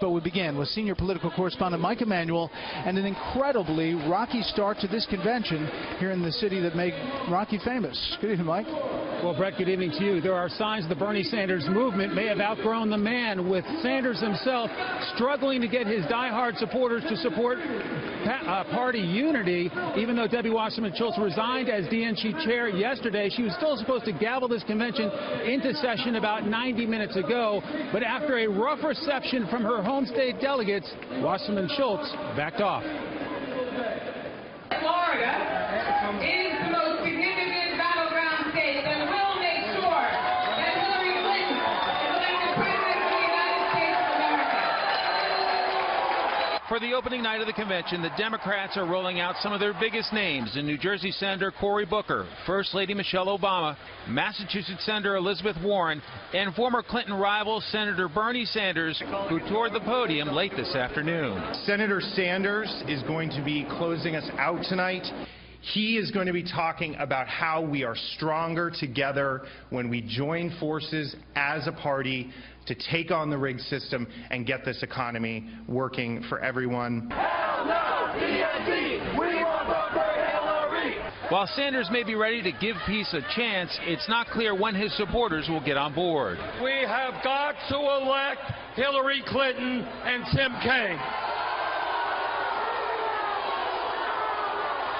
But we begin with senior political correspondent Mike Emanuel and an incredibly rocky start to this convention here in the city that made Rocky famous. Good evening, Mike. Well, Brett, good evening to you. There are signs the Bernie Sanders movement may have outgrown the man, with Sanders himself struggling to get his diehard supporters to support party unity. Even though Debbie Wasserman Schultz resigned as DNC chair yesterday, she was still supposed to gavel this convention into session about 90 minutes ago. But after a rough reception from her home state delegates, Wasserman Schultz backed off. Florida is the most significant battleground state, and will make sure that Hillary Clinton is elected president of the United States of America. For the opening night of the convention, the Democrats are rolling out some of their biggest names in New Jersey Senator Cory Booker, First Lady Michelle Obama, Massachusetts Senator Elizabeth Warren, and former Clinton rival Senator Bernie Sanders, who toured the podium late this afternoon. Senator Sanders is going to be closing us out tonight. He is going to be talking about how we are stronger together when we join forces as a party to take on the rigged system and get this economy working for everyone. Hell no, DNC, we want Hillary. While Sanders may be ready to give peace a chance, it's not clear when his supporters will get on board. We have got to elect Hillary Clinton and Tim Kaine.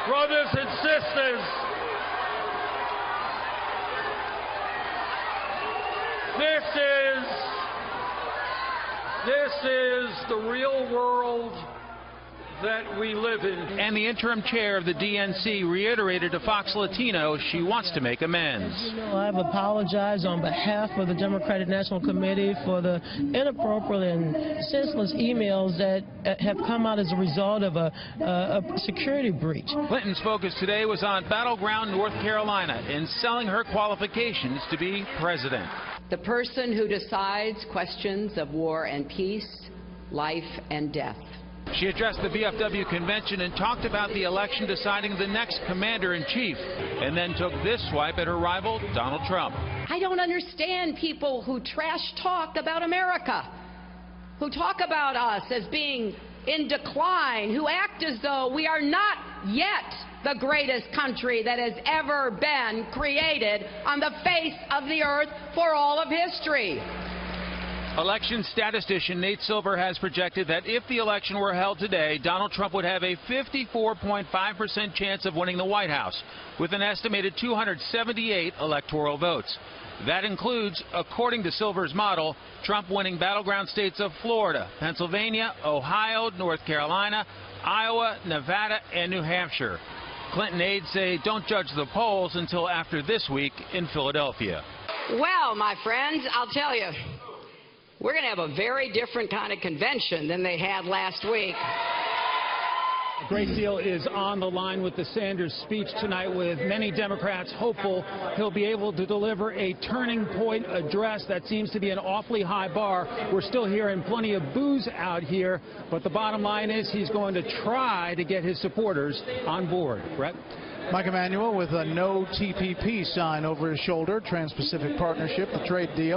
Brothers and sisters, this is the real world that we live in. And the interim chair of the DNC reiterated to Fox Latino she wants to make amends. I've apologized on behalf of the Democratic National Committee for the inappropriate and senseless emails that have come out as a result of a security breach. Clinton's focus today was on battleground North Carolina and selling her qualifications to be president. The person who decides questions of war and peace, life and death. She addressed the VFW convention and talked about the election deciding the next commander-in-chief, and then took this swipe at her rival, Donald Trump. I don't understand people who trash talk about America, who talk about us as being in decline, who act as though we are not yet the greatest country that has ever been created on the face of the earth for all of history. Election statistician Nate Silver has projected that if the election were held today, Donald Trump would have a 54.5% chance of winning the White House, with an estimated 278 electoral votes. That includes, according to Silver's model, Trump winning battleground states of Florida, Pennsylvania, Ohio, North Carolina, Iowa, Nevada, and New Hampshire. Clinton aides say don't judge the polls until after this week in Philadelphia. Well, my friends, I'll tell you, we're going to have a very different kind of convention than they had last week. A great deal is on the line with the Sanders speech tonight, with many Democrats hopeful he'll be able to deliver a turning point address. That seems to be an awfully high bar. We're still hearing plenty of boos out here, but the bottom line is he's going to try to get his supporters on board. Brett? Mike Emanuel with a no TPP sign over his shoulder, Trans-Pacific Partnership, the trade deal.